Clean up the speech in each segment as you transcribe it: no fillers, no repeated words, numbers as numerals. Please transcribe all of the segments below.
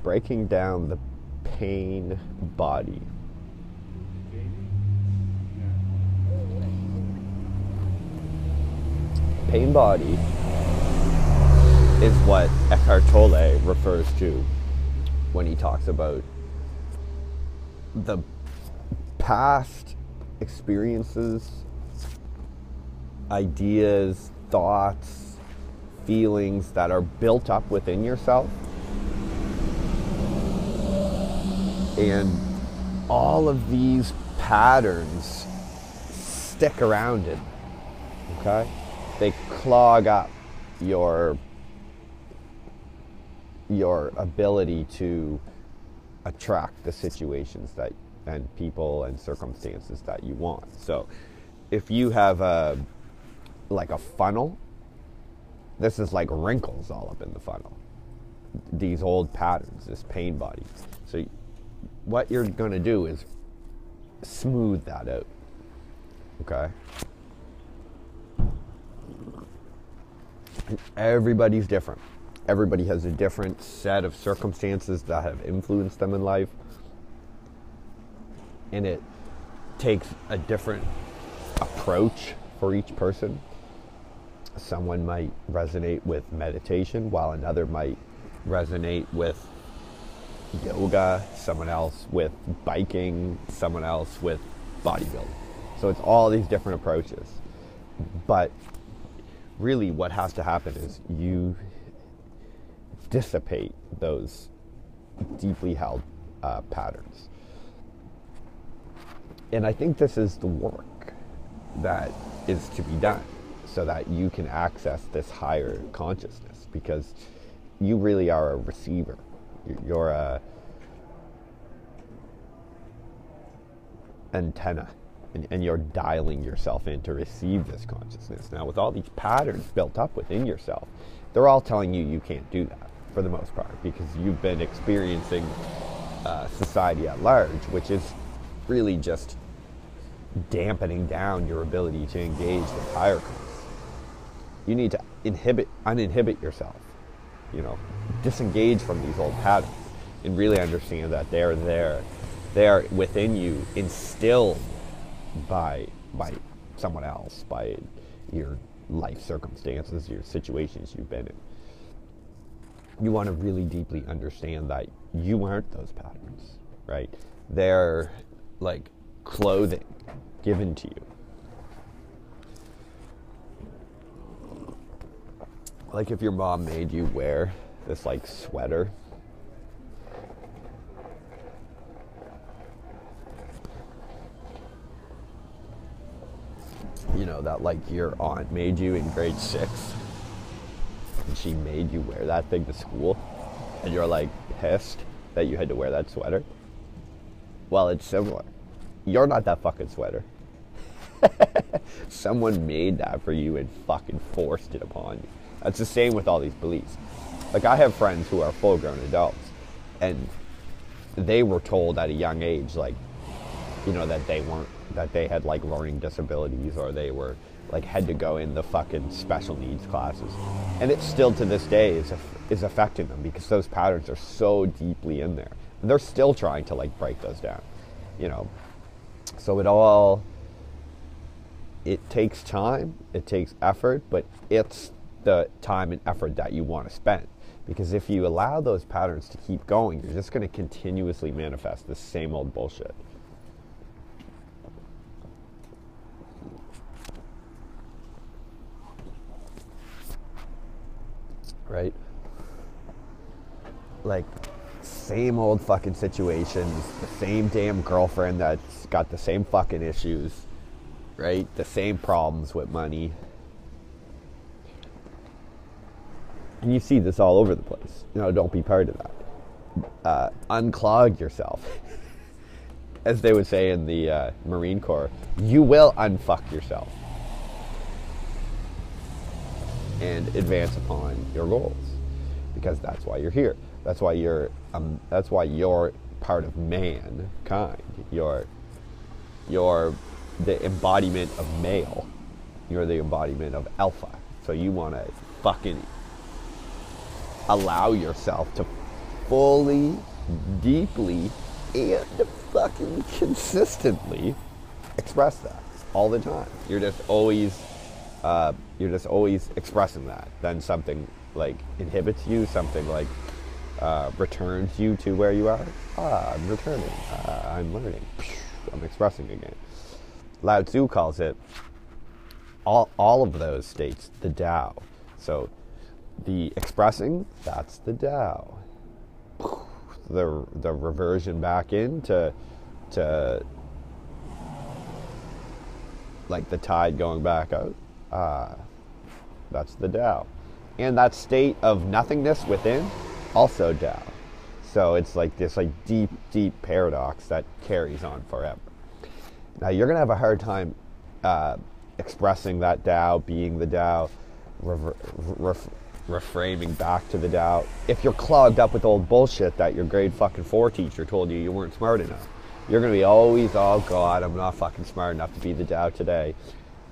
breaking down the pain body. Pain body is what Eckhart Tolle refers to when he talks about the past experiences, ideas, thoughts, feelings that are built up within yourself. And all of these patterns stick around it, okay? They clog up your ability to attract the situations that and people and circumstances that you want. So if you have a funnel, this is like wrinkles all up in the funnel. These old patterns, this pain body. So what you're going to do is smooth that out. Okay? And everybody's different. Everybody has a different set of circumstances that have influenced them in life. And it takes a different approach for each person. Someone might resonate with meditation, while another might resonate with yoga, someone else with biking, someone else with bodybuilding. So it's all these different approaches. But really what has to happen is you dissipate those deeply held patterns. And I think this is the work that is to be done so that you can access this higher consciousness, because you really are a receiver. You're a antenna, and you're dialing yourself in to receive this consciousness. Now, with all these patterns built up within yourself, they're all telling you can't do that for the most part, because you've been experiencing society at large, which is really just dampening down your ability to engage with higher consciousness. You need to uninhibit yourself, disengage from these old patterns and really understand that they're there. They are within you, instilled by someone else, by your life circumstances, your situations you've been in. You want to really deeply understand that you aren't those patterns, right? They're like clothing given to you. Like if your mom made you wear this like sweater, that like your aunt made you in grade 6, and she made you wear that thing to school, and you're like pissed that you had to wear that sweater. Well, it's similar. You're not that fucking sweater. Someone made that for you and fucking forced it upon you. That's the same with all these beliefs. Like, I have friends who are full-grown adults, and they were told at a young age, like, that they had like learning disabilities, or they were like had to go in the fucking special needs classes, and it still to this day is affecting them, because those patterns are so deeply in there, and they're still trying to like break those down. So it takes time, it takes effort, but it's the time and effort that you want to spend, because if you allow those patterns to keep going, you're just going to continuously manifest the same old bullshit. Right? Like, same old fucking situations, the same damn girlfriend that's got the same fucking issues, right? The same problems with money. And you see this all over the place. Don't be part of that. Unclog yourself. As they would say in the Marine Corps, you will unfuck yourself and advance upon your goals, because that's why you're here. That's why you're part of mankind. You're the embodiment of male. You're the embodiment of alpha. So you want to fucking allow yourself to fully, deeply, and fucking consistently express that all the time. You're just always expressing that. Then something like inhibits you, something like returns you to where you are. I'm returning. I'm learning. I'm expressing again. Lao Tzu calls it all of those states the Tao. So the expressing, that's the Tao. The reversion back into like the tide going back out. That's the Tao. And that state of nothingness within, also Tao. So it's like this like deep, deep paradox that carries on forever. Now you're going to have a hard time expressing that Tao, being the Tao, reframing back to the Tao, if you're clogged up with old bullshit that your grade fucking 4 teacher told you weren't smart enough. You're going to be always, oh God, I'm not fucking smart enough to be the Tao today,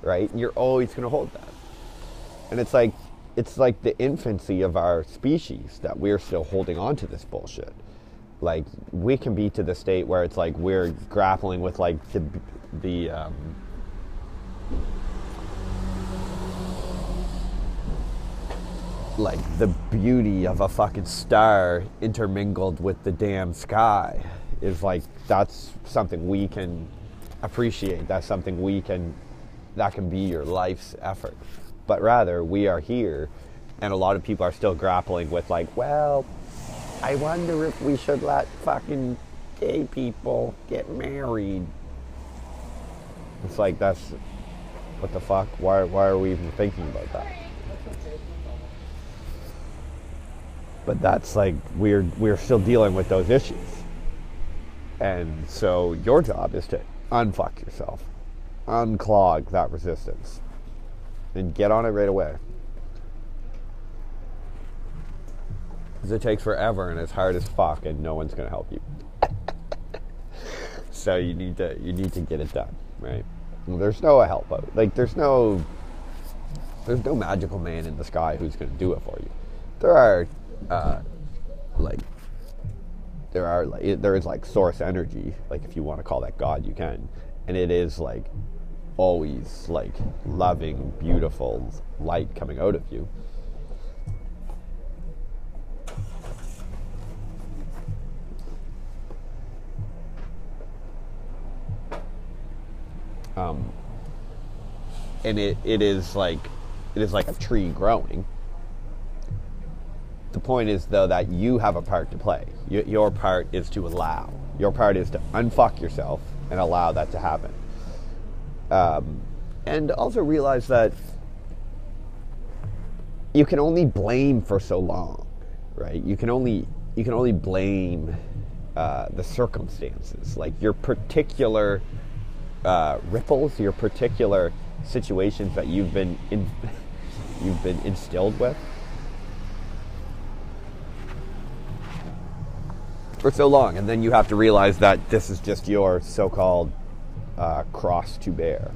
right? And you're always going to hold that. And it's like the infancy of our species that we're still holding on to this bullshit. Like, we can be to the state where it's like we're grappling with like like the beauty of a fucking star intermingled with the damn sky is like, that's something we can appreciate. That's something that can be your life's effort. But rather, we are here, and a lot of people are still grappling with like, well, I wonder if we should let fucking gay people get married. It's like, that's, what the fuck? Why are we even thinking about that? But that's like, we're still dealing with those issues. And so your job is to unfuck yourself, unclog that resistance, and get on it right away. Because it takes forever and it's hard as fuck, and no one's gonna help you. So you need to get it done, right? There's no help out. Like there's no magical man in the sky who's gonna do it for you. There is like source energy, like if you want to call that God, you can, and it is like always like loving, beautiful light coming out of you. And it is like a tree growing. The point is, though, that you have a part to play. Your part is to allow. Your part is to unfuck yourself and allow that to happen. And also realize that you can only blame for so long, right? You can only blame the circumstances, like your particular ripples, your particular situations that you've been instilled with for so long, and then you have to realize that this is just your so-called cross to bear.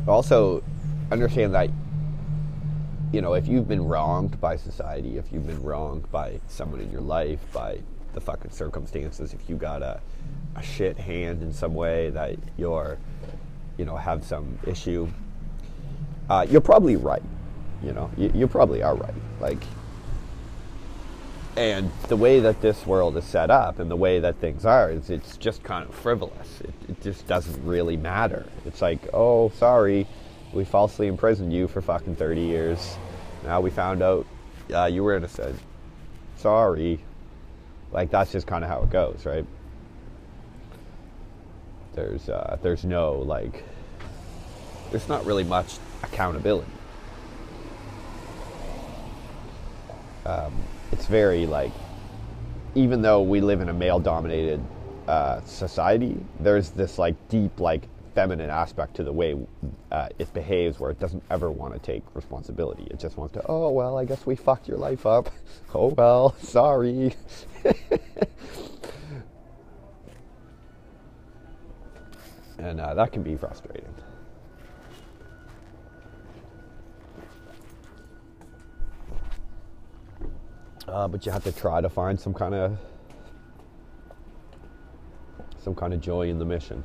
Also, understand that, you know, if you've been wronged by society, if you've been wronged by someone in your life, by the fucking circumstances, if you got a shit hand in some way, that you're, you know, have some issue, you're probably right. You know, you probably are right. Like, and the way that this world is set up and the way that things are, is it's just kind of frivolous. It just doesn't really matter. It's like, oh, sorry, we falsely imprisoned you for fucking 30 years. Now we found out you were innocent. Sorry. Like, that's just kind of how it goes, right? There's no, like, there's not really much accountability. It's very, like, even though we live in a male-dominated society, there's this, like, deep, like, feminine aspect to the way it behaves, where it doesn't ever want to take responsibility. It just wants to, oh, well, I guess we fucked your life up. Oh, well, sorry. And that can be frustrating. But you have to try to find some kind of joy in the mission.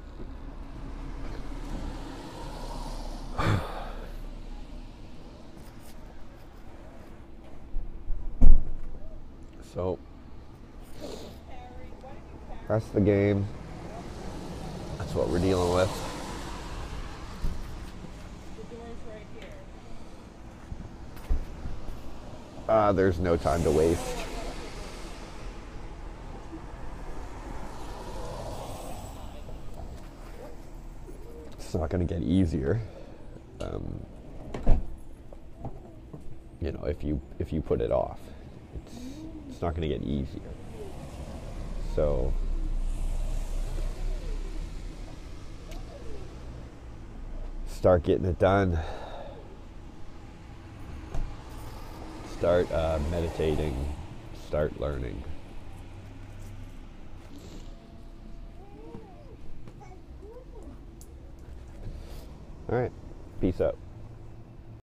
So that's the game. That's what we're dealing with. The door's right here. There's no time to waste. It's not going to get easier. You know, if you put it off, it's not going to get easier. So start getting it done. Start meditating. Start learning. All right. Peace out.